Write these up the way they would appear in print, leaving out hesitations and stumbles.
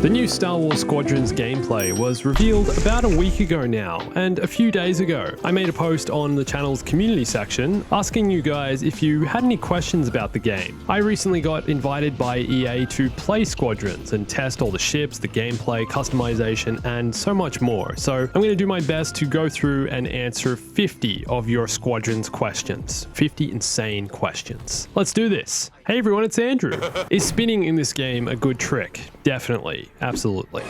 The new Star Wars Squadrons gameplay was revealed about a week ago now, and a few days ago I made a post on the channel's community section asking you guys if you had any questions about the game. I recently got invited by EA to play Squadrons and test all the ships, the gameplay, customization, and so much more. So I'm going to do my best to go through and answer 50 of your Squadrons questions. 50 insane questions. Let's do this. Hey everyone, it's Andrew. Is spinning in this game a good trick? Definitely. Absolutely.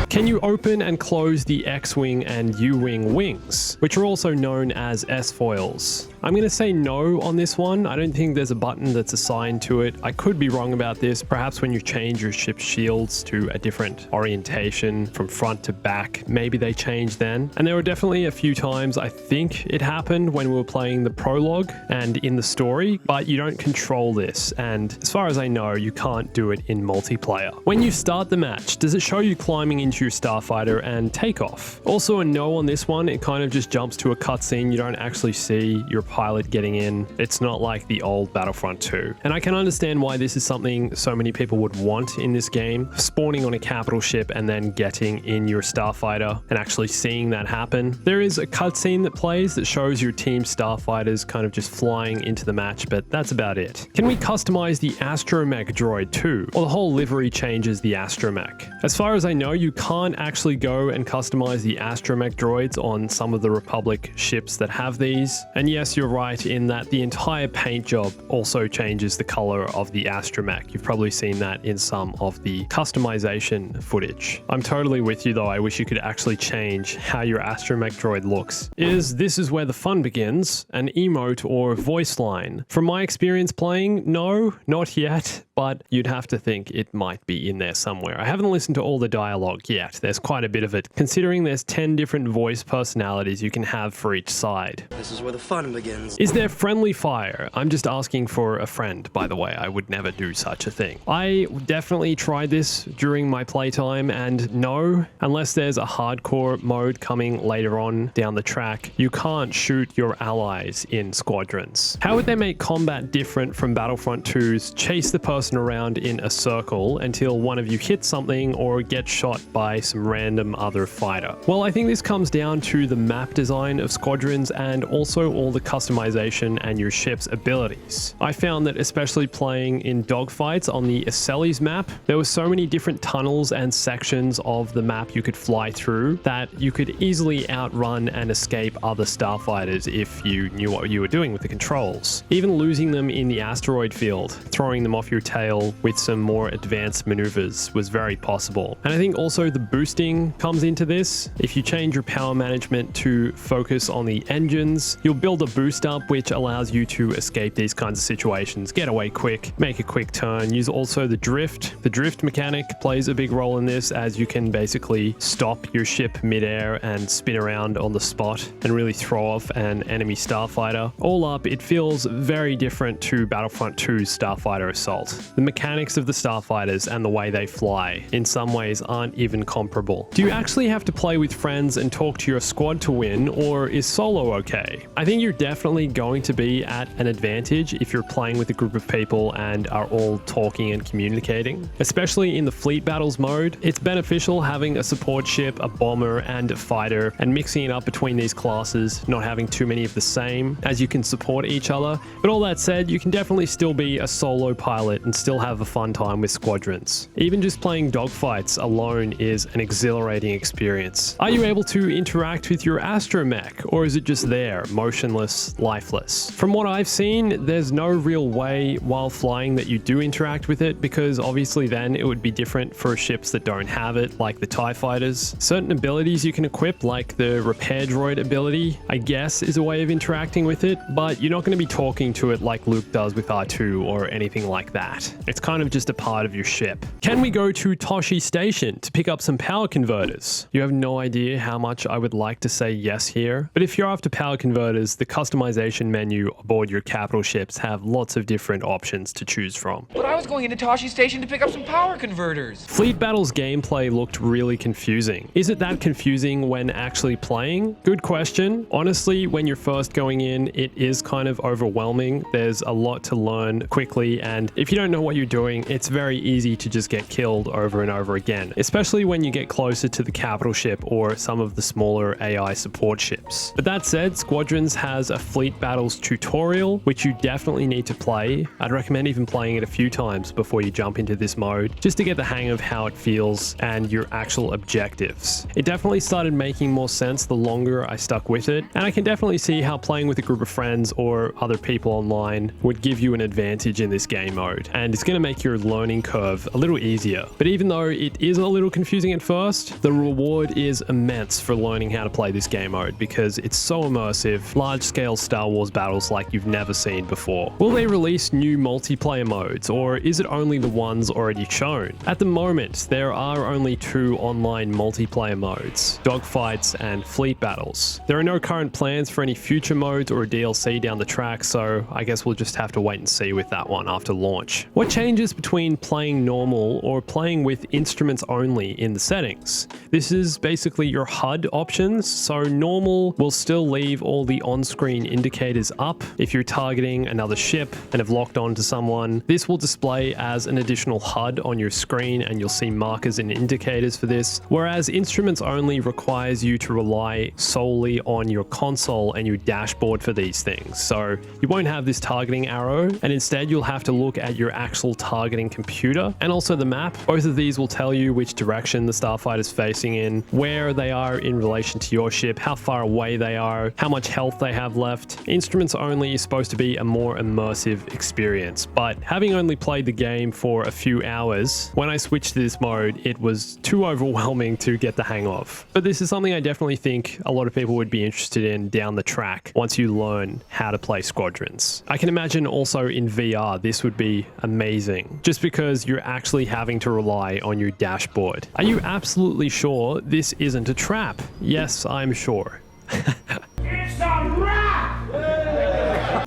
Can you open and close the X-Wing and U-Wing wings, which are also known as S-foils? I'm going to say no on this one. I don't think there's a button that's assigned to it. I could be wrong about this. Perhaps when you change your ship's shields to a different orientation from front to back, maybe they change then. And there were definitely a few times I think it happened when we were playing the prologue and in the story, but you don't control this. And as far as I know, you can't do it in multiplayer. When you start the match, does it show you climbing into your starfighter and take off? Also a no on this one. It kind of just jumps to a cutscene. You don't actually see your pilot getting in. It's not like the old Battlefront 2. And I can understand why this is something so many people would want in this game. Spawning on a capital ship and then getting in your starfighter and actually seeing that happen. There is a cutscene that plays that shows your team starfighters kind of just flying into the match, but that's about it. Can we customize the Astromech droid too? Or the whole livery changes the Astromech? As far as I know, you can't actually go and customize the Astromech droids on some of the Republic ships that have these. And yes, you're right in that the entire paint job also changes the color of the Astromech. You've probably seen that in some of the customization footage. I'm totally with you though. I wish you could actually change how your Astromech droid looks. This is where the fun begins, an emote or voice line. From my experience playing, no, not yet, but you'd have to think it might be in there somewhere. I haven't listened to all the dialogue yet. There's quite a bit of it, considering there's 10 different voice personalities you can have for each side. This is where the fun begins. Is there friendly fire? I'm just asking for a friend, by the way. I would never do such a thing. I definitely tried this during my playtime, and no, unless there's a hardcore mode coming later on down the track, you can't shoot your allies in Squadrons. How would they make combat different from Battlefront 2's chase the person around in a circle until one of you hits something or gets shot by some random other fighter? Well, I think this comes down to the map design of Squadrons and also all the customization and your ship's abilities. I found that especially playing in dogfights on the Aceli's map, there were so many different tunnels and sections of the map you could fly through that you could easily outrun and escape other starfighters if you knew what you were doing with the controls. Even losing them in the asteroid field, throwing them off your tail with some more advanced maneuvers was very possible. And I think also the boosting comes into this. If you change your power management to focus on the engines, you'll build a boost up which allows you to escape these kinds of situations, get away quick, make a quick turn. Use also the drift. The drift mechanic plays a big role in this, as you can basically stop your ship midair and spin around on the spot and really throw off an enemy starfighter. All up, it feels very different to Battlefront 2's Starfighter Assault. The mechanics of the starfighters and the way they fly in some ways aren't even comparable. Do you actually have to play with friends and talk to your squad to win, or is solo okay? I think you're definitely going to be at an advantage if you're playing with a group of people and are all talking and communicating. Especially in the fleet battles mode, it's beneficial having a support ship, a bomber, and a fighter, and mixing it up between these classes, not having too many of the same, as you can support each other. But all that said, you can definitely still be a solo pilot and still have a fun time with Squadrons. Even just playing dogfights alone is an exhilarating experience. Are you able to interact with your Astromech, or is it just there, motionless, lifeless? From what I've seen, there's no real way while flying that you do interact with it, because obviously then it would be different for ships that don't have it, like the TIE fighters. Certain abilities you can equip, like the repair droid ability, I guess is a way of interacting with it, but you're not going to be talking to it like Luke does with R2 or anything like that. It's kind of just a part of your ship. Can we go to Tosche Station to pick up some power converters? You have no idea how much I would like to say yes here, but if you're after power converters, the customization menu aboard your capital ships have lots of different options to choose from. But I was going into Tosche Station to pick up some power converters. Fleet Battle's gameplay looked really confusing. Is it that confusing when actually playing? Good question. Honestly, when you're first going in, it is kind of overwhelming. There's a lot to learn quickly, and if you don't know what you're doing, it's very easy to just get killed over and over again, especially when you get closer to the capital ship or some of the smaller AI support ships. But that said, Squadrons has a fleet battles tutorial, which you definitely need to play. I'd recommend even playing it a few times before you jump into this mode, just to get the hang of how it feels and your actual objectives. It definitely started making more sense the longer I stuck with it, and I can definitely see how playing with a group of friends or other people online would give you an advantage in this game mode, and it's going to make your learning curve a little easier. But even though it is a little confusing at first, the reward is immense for learning how to play this game mode because it's so immersive, large-scale Star Wars battles like you've never seen before. Will they release new multiplayer modes, or is it only the ones already shown? At the moment, there are only 2 online multiplayer modes, dogfights and fleet battles. There are no current plans for any future modes or a DLC down the track, so I guess we'll just have to wait and see with that one after launch. What changes between playing normal or playing with instruments only in the settings? This is basically your HUD options, so normal will still leave all the on-screen indicators up if you're targeting another ship and have locked on to someone. This will display as an additional HUD on your screen and you'll see markers and indicators for this, whereas instruments only requires you to rely solely on your console and your dashboard for these things. So you won't have this targeting arrow, and instead you'll have to look at your actual targeting computer and also the map. Both of these will tell you which direction the starfighter is facing in, where they are in relation to your ship, how far away they are, how much health they have left. Instruments only is supposed to be a more immersive experience, but having only played the game for a few hours, when I switched to this mode, it was too overwhelming to get the hang of. But this is something I definitely think a lot of people would be interested in down the track once you learn how to play Squadrons. I can imagine also in VR this would be amazing, just because you're actually having to rely on your dashboard. Are you absolutely sure this isn't a trap? Yes, I'm sure. It's a wrap!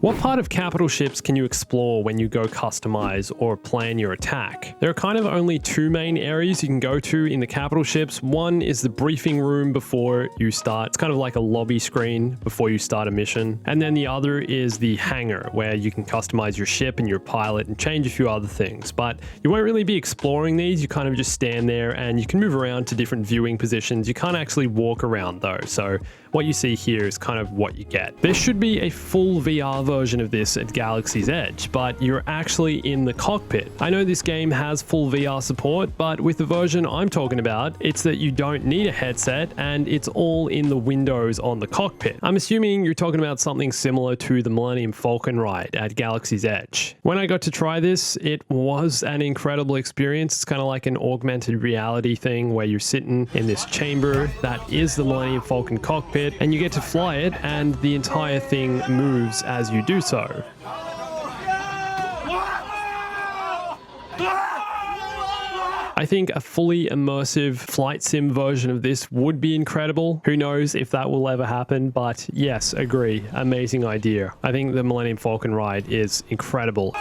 What part of capital ships can you explore when you go customize or plan your attack? There are kind of only 2 main areas you can go to in the capital ships. One is the briefing room before you start. It's kind of like a lobby screen before you start a mission. And then the other is the hangar, where you can customize your ship and your pilot and change a few other things. But you won't really be exploring these. You kind of just stand there and you can move around to different viewing positions. You can't actually walk around though. So what you see here is kind of what you get. There should be a full VR version of this at Galaxy's Edge, but you're actually in the cockpit. I know this game has full VR support, but with the version I'm talking about, it's that you don't need a headset and it's all in the windows on the cockpit. I'm assuming you're talking about something similar to the Millennium Falcon ride at Galaxy's Edge. When I got to try this, it was an incredible experience. It's kind of like an augmented reality thing where you're sitting in this chamber that is the Millennium Falcon cockpit, and you get to fly it, and the entire thing moves as you do so. I think a fully immersive flight sim version of this would be incredible. Who knows if that will ever happen, but yes, agree. Amazing idea. I think the Millennium Falcon ride is incredible.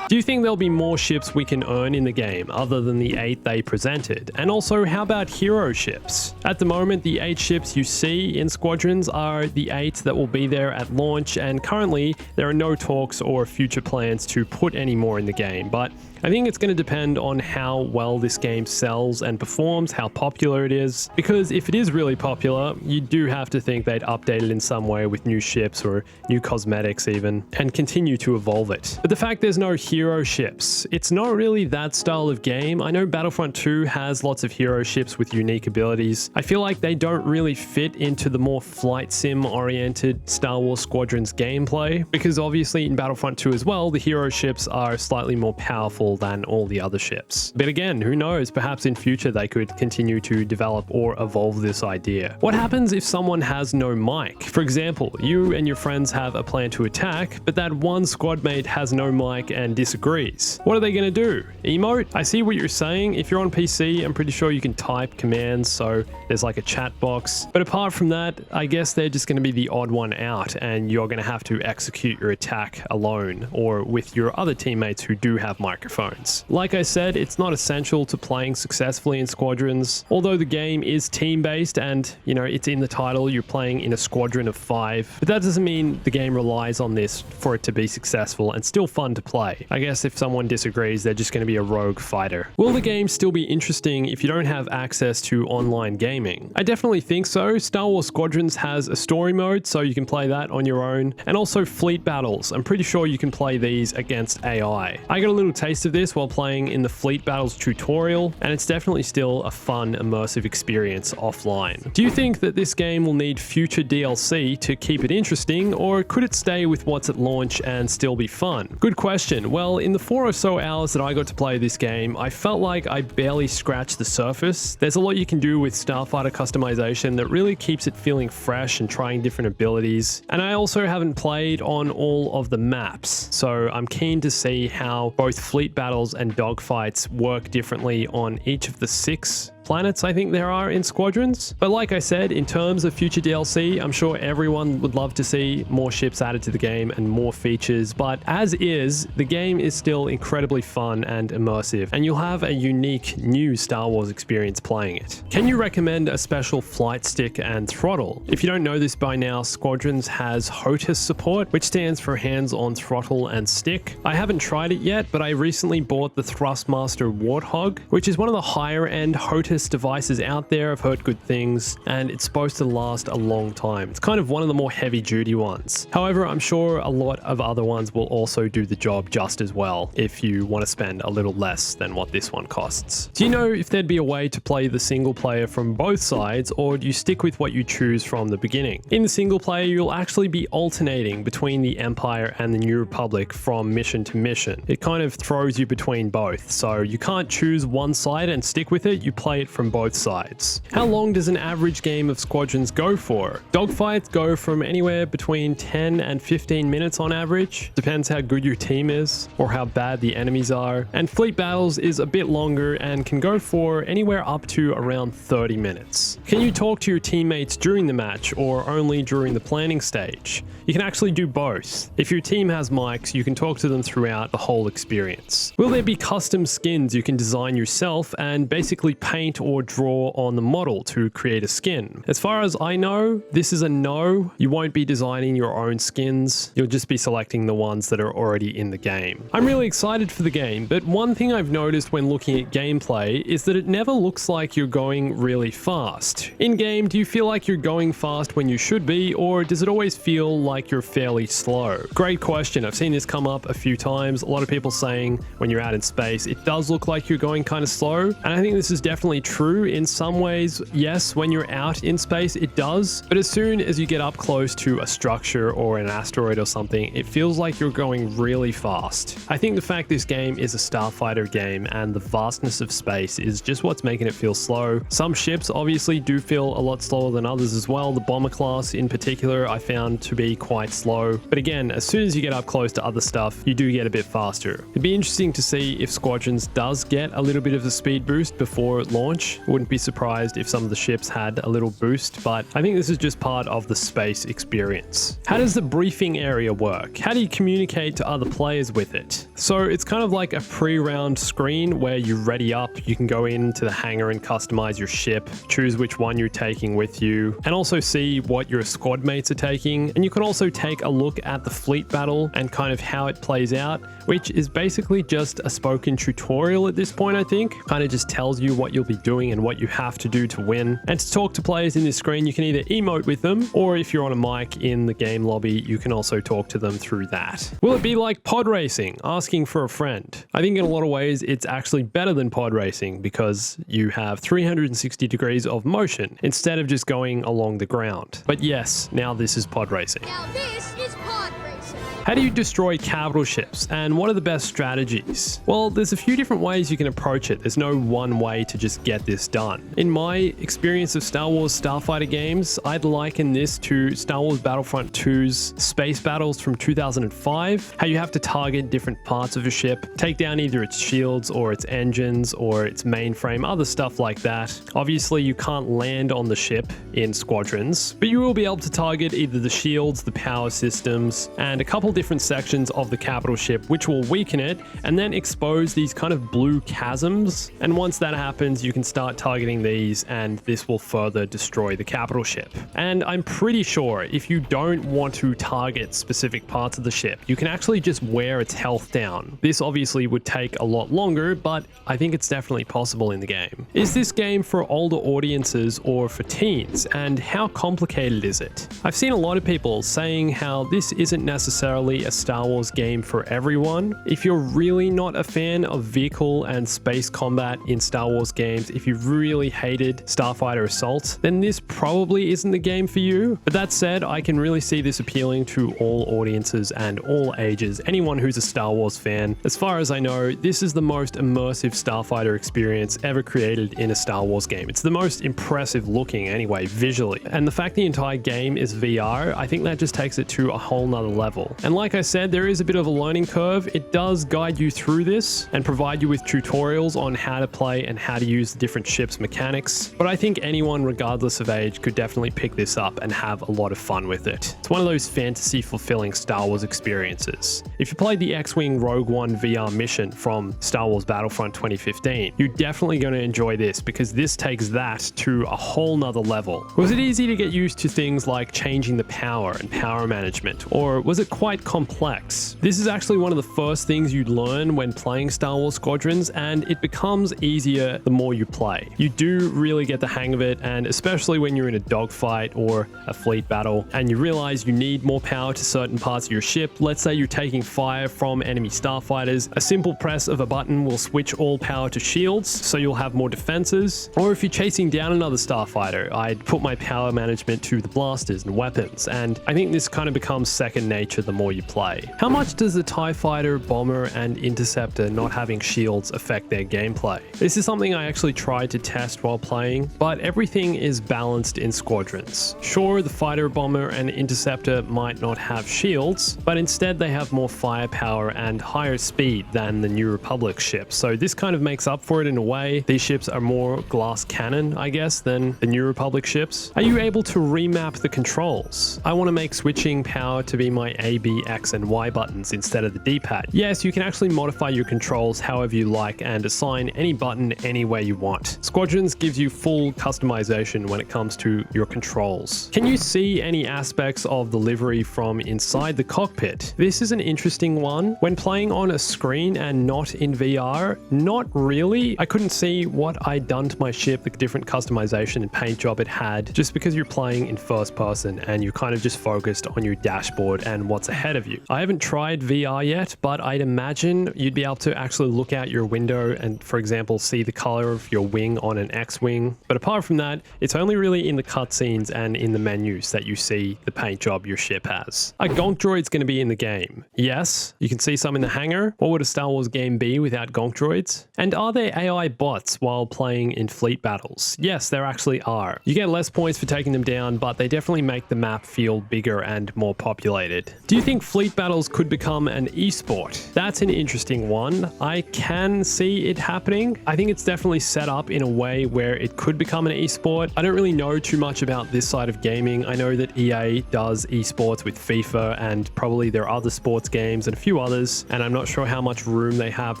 Do you think there'll be more ships we can earn in the game other than the 8 they presented? And also, how about hero ships? At the moment, the 8 ships you see in Squadrons are the 8 that will be there at launch, and currently there are no talks or future plans to put any more in the game, but I think it's going to depend on how well this game sells and performs, how popular it is, because if it is really popular, you do have to think they'd update it in some way with new ships or new cosmetics even, and continue to evolve it. But the fact there's no hero ships, it's not really that style of game. I know Battlefront 2 has lots of hero ships with unique abilities. I feel like they don't really fit into the more flight sim oriented Star Wars Squadrons gameplay, because obviously in Battlefront 2 as well, the hero ships are slightly more powerful than all the other ships. But again, who knows, perhaps in future they could continue to develop or evolve this idea. What happens if someone has no mic? For example, you and your friends have a plan to attack, but that one squad mate has no mic and disagrees. What are they going to do? Emote? I see what you're saying. If you're on PC, I'm pretty sure you can type commands, so there's like a chat box. But apart from that, I guess they're just going to be the odd one out, and you're going to have to execute your attack alone or with your other teammates who do have microphones. microphones. Like I said, it's not essential to playing successfully in Squadrons, although the game is team-based and, you know, it's in the title, you're playing in a squadron of 5. But that doesn't mean the game relies on this for it to be successful and still fun to play. I guess if someone disagrees, they're just going to be a rogue fighter. Will the game still be interesting if you don't have access to online gaming? I definitely think so. Star Wars Squadrons has a story mode, so you can play that on your own, and also fleet battles. I'm pretty sure you can play these against AI. I got a little taste of this while playing in the fleet battles tutorial, and it's definitely still a fun, immersive experience offline. Do you think that this game will need future DLC to keep it interesting, or could it stay with what's at launch and still be fun? Good question. Well, in the 4 or so hours that I got to play this game, I felt like I barely scratched the surface. There's a lot you can do with starfighter customization that really keeps it feeling fresh and trying different abilities. And I also haven't played on all of the maps, so I'm keen to see how both fleet battles and dogfights work differently on each of the 6 planets I think there are in Squadrons. But like I said, in terms of future DLC, I'm sure everyone would love to see more ships added to the game and more features, but as is, the game is still incredibly fun and immersive, and you'll have a unique new Star Wars experience playing it. Can you recommend a special flight stick and throttle? If you don't know this by now, Squadrons has HOTAS support, which stands for hands-on throttle and stick. I haven't tried it yet, but I recently bought the Thrustmaster Warthog, which is one of the higher end HOTAS devices out there. I've heard good things, and it's supposed to last a long time. It's kind of one of the more heavy duty ones. However, I'm sure a lot of other ones will also do the job just as well if you want to spend a little less than what this one costs. Do you know if there'd be a way to play the single player from both sides, or do you stick with what you choose from the beginning? In the single player, you'll actually be alternating between the Empire and the New Republic from mission to mission. It kind of throws you between both, so you can't choose one side and stick with it, you play it from both sides. How long does an average game of Squadrons go for? Dogfights go from anywhere between 10 and 15 minutes on average. Depends how good your team is or how bad the enemies are. And fleet battles is a bit longer and can go for anywhere up to around 30 minutes. Can you talk to your teammates during the match or only during the planning stage? You can actually do both. If your team has mics, you can talk to them throughout the whole experience. Will there be custom skins you can design yourself and basically paint or draw on the model to create a skin? As far as I know, this is a no. You won't be designing your own skins. You'll just be selecting the ones that are already in the game. I'm really excited for the game, but one thing I've noticed when looking at gameplay is that it never looks like you're going really fast. In game, do you feel like you're going fast when you should be, or does it always feel like you're fairly slow? Great question. I've seen this come up a few times. A lot of people saying when you're out in space, it does look like you're going kind of slow, and I think this is definitely true. In some ways, yes, when you're out in space, it does. But as soon as you get up close to a structure or an asteroid or something, it feels like you're going really fast. I think the fact this game is a starfighter game and the vastness of space is just what's making it feel slow. Some ships obviously do feel a lot slower than others as well. The bomber class in particular, I found to be quite slow. But again, as soon as you get up close to other stuff, you do get a bit faster. It'd be interesting to see if Squadrons does get a little bit of a speed boost before launch. Wouldn't be surprised if some of the ships had a little boost, but I think this is just part of the space experience. How does the briefing area work? How do you communicate to other players with it? So it's kind of like a pre-round screen where you ready up. You can go into the hangar and customize your ship, choose which one you're taking with you, and also see what your squad mates are taking. And you can also take a look at the fleet battle and kind of how it plays out, which is basically just a spoken tutorial at this point, I think. Kind of just tells you what you'll be doing and what you have to do to win. And to talk to players in this screen, you can either emote with them, or if you're on a mic in the game lobby, you can also talk to them through that. Will it be like pod racing, asking for a friend? I think in a lot of ways, it's actually better than pod racing because you have 360 degrees of motion instead of just going along the ground. But yes, now this is pod racing. Now this is pod racing. How do you destroy capital ships, and what are the best strategies? Well, there's a few different ways you can approach it. There's no one way to just get this done. In my experience of Star Wars Starfighter games, I'd liken this to Star Wars Battlefront 2's space battles from 2005, how you have to target different parts of a ship, take down either its shields or its engines or its mainframe, other stuff like that. Obviously, you can't land on the ship in Squadrons, but you will be able to target either the shields, the power systems, and a couple different sections of the capital ship which will weaken it and then expose these kind of blue chasms. And once that happens, you can start targeting these and this will further destroy the capital ship. And I'm pretty sure if you don't want to target specific parts of the ship, you can actually just wear its health down. This obviously would take a lot longer, but I think it's definitely possible in the game. Is this game for older audiences or for teens? And how complicated is it? I've seen a lot of people saying how this isn't necessarily a Star Wars game for everyone. If you're really not a fan of vehicle and space combat in Star Wars games, if you really hated Starfighter Assault, then this probably isn't the game for you. But that said, I can really see this appealing to all audiences and all ages, anyone who's a Star Wars fan. As far as I know, this is the most immersive Starfighter experience ever created in a Star Wars game. It's the most impressive looking anyway, visually. And the fact the entire game is VR, I think that just takes it to a whole nother level. And like I said, there is a bit of a learning curve. It does guide you through this and provide you with tutorials on how to play and how to use the different ships mechanics. But I think anyone, regardless of age, could definitely pick this up and have a lot of fun with it. It's one of those fantasy fulfilling Star Wars experiences. If you played the X-Wing Rogue One VR mission from Star Wars Battlefront 2015, you're definitely going to enjoy this because this takes that to a whole nother level. Was it easy to get used to things like changing the power and power management, or was it quite complex? This is actually one of the first things you'd learn when playing Star Wars Squadrons, and it becomes easier the more you play. You do really get the hang of it, and especially when you're in a dogfight or a fleet battle and you realize you need more power to certain parts of your ship. Let's say you're taking fire from enemy starfighters, a simple press of a button will switch all power to shields, so you'll have more defenses. Or if you're chasing down another starfighter, I'd put my power management to the blasters and weapons, and I think this kind of becomes second nature the more you play. How much does the TIE Fighter, Bomber, and Interceptor not having shields affect their gameplay? This is something I actually tried to test while playing, but everything is balanced in Squadrons. Sure, the Fighter, Bomber, and Interceptor might not have shields, but instead they have more firepower and higher speed than the New Republic ships, so this kind of makes up for it in a way. These ships are more glass cannon, I guess, than the New Republic ships. Are you able to remap the controls? I want to make switching power to be my A, B, X, and Y buttons instead of the D-pad. Yes, you can actually modify your controls however you like and assign any button any way you want. Squadrons gives you full customization when it comes to your controls. Can you see any aspects of the livery from inside the cockpit? This is an interesting one. When playing on a screen and not in VR, not really. I couldn't see what I'd done to my ship, the different customization and paint job it had, just because you're playing in first person and you're kind of just focused on your dashboard and what's ahead of you. I haven't tried VR yet, but I'd imagine you'd be able to actually look out your window and, for example, see the color of your wing on an X-Wing. But apart from that, it's only really in the cutscenes and in the menus that you see the paint job your ship has. A Gonkdroid's going to be in the game. Yes, you can see some in the hangar. What would a Star Wars game be without Gonkdroids? And are there AI bots while playing in fleet battles? Yes, there actually are. You get less points for taking them down, but they definitely make the map feel bigger and more populated. Do you think fleet battles could become an esport? That's an interesting one. I can see it happening. I think it's definitely set up in a way where it could become an esport. I don't really know too much about this side of gaming. I know that EA does esports with FIFA and probably their other sports games and a few others, and I'm not sure how much room they have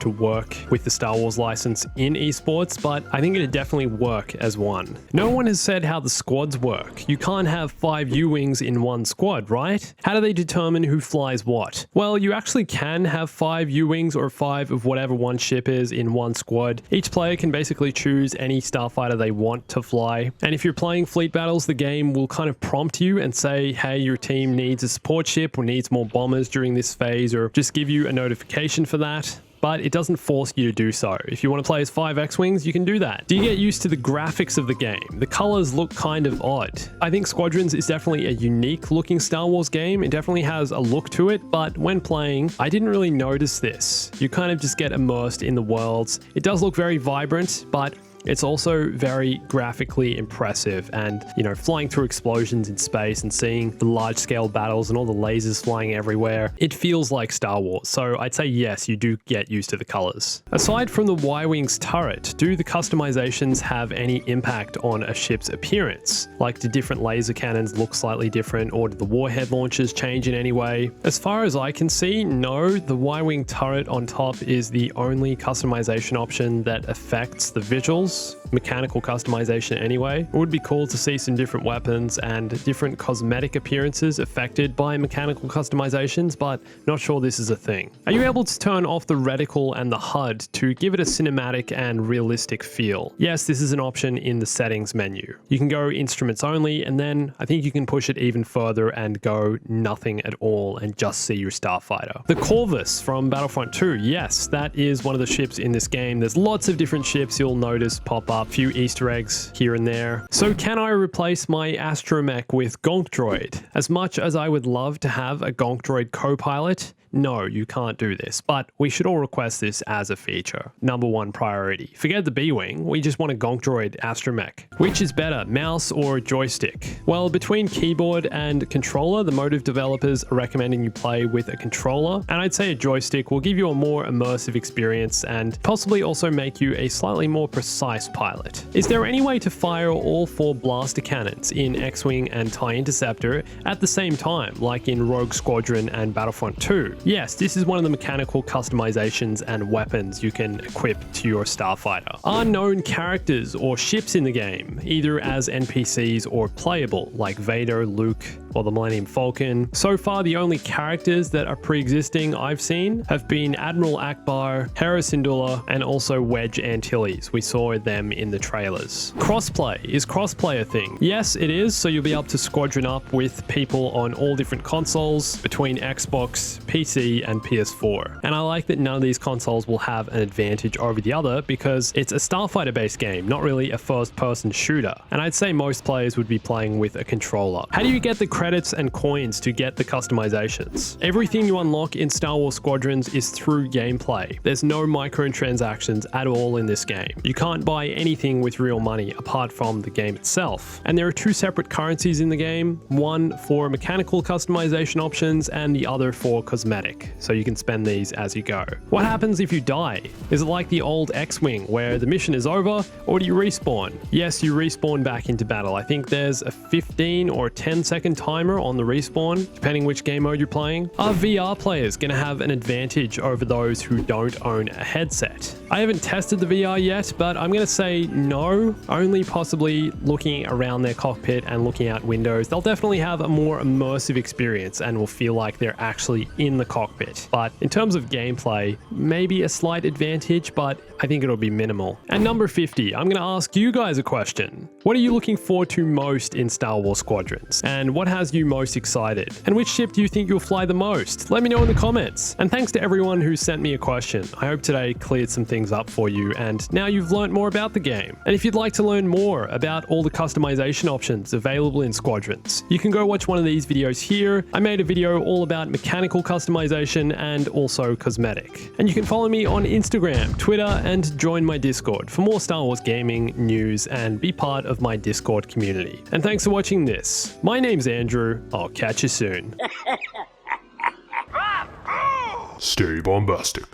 to work with the Star Wars license in esports, but I think it'd definitely work as one. No one has said how the squads work. You can't have 5 U-Wings in one squad, right? How do they determine who flies what? Well, you actually can have 5 U-Wings or 5 of whatever one ship is in one squad. Each player can basically choose any starfighter they want to fly. And if you're playing fleet battles, the game will kind of prompt you and say, hey, your team needs a support ship or needs more bombers during this phase, or just give you a notification for that. But it doesn't force you to do so. If you want to play as 5 X-Wings, you can do that. Do you get used to the graphics of the game? The colors look kind of odd. I think Squadrons is definitely a unique looking Star Wars game. It definitely has a look to it, but when playing, I didn't really notice this. You kind of just get immersed in the worlds. It does look very vibrant, but It's also very graphically impressive, and flying through explosions in space and seeing the large scale battles and all the lasers flying everywhere, it feels like Star Wars. So I'd say yes, you do get used to the colors. Aside from the Y-Wings turret, do the customizations have any impact on a ship's appearance? Like, do different laser cannons look slightly different, or do the warhead launchers change in any way? As far as I can see, no. The Y-Wing turret on top is the only customization option that affects the visuals. Mechanical customization anyway. It would be cool to see some different weapons and different cosmetic appearances affected by mechanical customizations, but not sure this is a thing. Are you able to turn off the reticle and the HUD to give it a cinematic and realistic feel? Yes, this is an option in the settings menu. You can go instruments only, and then I think you can push it even further and go nothing at all and just see your starfighter. The Corvus from Battlefront 2, yes, that is one of the ships in this game. There's lots of different ships you'll notice pop up, a few Easter eggs here and there. So can I replace my Astromech with Gonkdroid? As much as I would love to have a Gonkdroid co-pilot, no, you can't do this, but we should all request this as a feature. Number one priority. Forget the B-Wing, we just want a Gonkdroid Astromech. Which is better, mouse or joystick? Well, between keyboard and controller, the Motive developers are recommending you play with a controller, and I'd say a joystick will give you a more immersive experience and possibly also make you a slightly more precise pilot. Is there any way to fire all 4 blaster cannons in X-Wing and TIE Interceptor at the same time, like in Rogue Squadron and Battlefront 2? Yes, this is one of the mechanical customizations and weapons you can equip to your starfighter. Are known characters or ships in the game, either as NPCs or playable, like Vader, Luke, or the Millennium Falcon? So far, the only characters that are pre-existing I've seen have been Admiral Akbar, Hera Syndulla, and also Wedge Antilles. We saw them in the trailers. Crossplay. Is crossplay a thing? Yes, it is, so you'll be able to squadron up with people on all different consoles between Xbox, PC, and PS4. And I like that none of these consoles will have an advantage over the other because it's a starfighter-based game, not really a first-person shooter. And I'd say most players would be playing with a controller. How do you get the credits and coins to get the customizations? Everything you unlock in Star Wars Squadrons is through gameplay. There's no microtransactions at all in this game. You can't buy anything with real money apart from the game itself. And there are 2 separate currencies in the game, one for mechanical customization options and the other for cosmetic. So you can spend these as you go. What happens if you die? Is it like the old X-Wing where the mission is over, or do you respawn? Yes, you respawn back into battle. I think there's a 15 or 10 second timer on the respawn, depending which game mode you're playing. Are VR players going to have an advantage over those who don't own a headset? I haven't tested the VR yet, but I'm going to say no, only possibly looking around their cockpit and looking out windows. They'll definitely have a more immersive experience and will feel like they're actually in the cockpit. But in terms of gameplay, maybe a slight advantage, but I think it'll be minimal. And number 50, I'm going to ask you guys a question. What are you looking forward to most in Star Wars Squadrons? And what has you most excited? And which ship do you think you'll fly the most? Let me know in the comments. And thanks to everyone who sent me a question. I hope today cleared some things up for you, and now you've learned more about the game. And if you'd like to learn more about all the customization options available in Squadrons, you can go watch one of these videos here. I made a video all about mechanical customization and also cosmetic. And you can follow me on Instagram, Twitter, and join my Discord for more Star Wars gaming, news, and be part of my Discord community. And thanks for watching this. My name's Andrew. I'll catch you soon. Stay bombastic.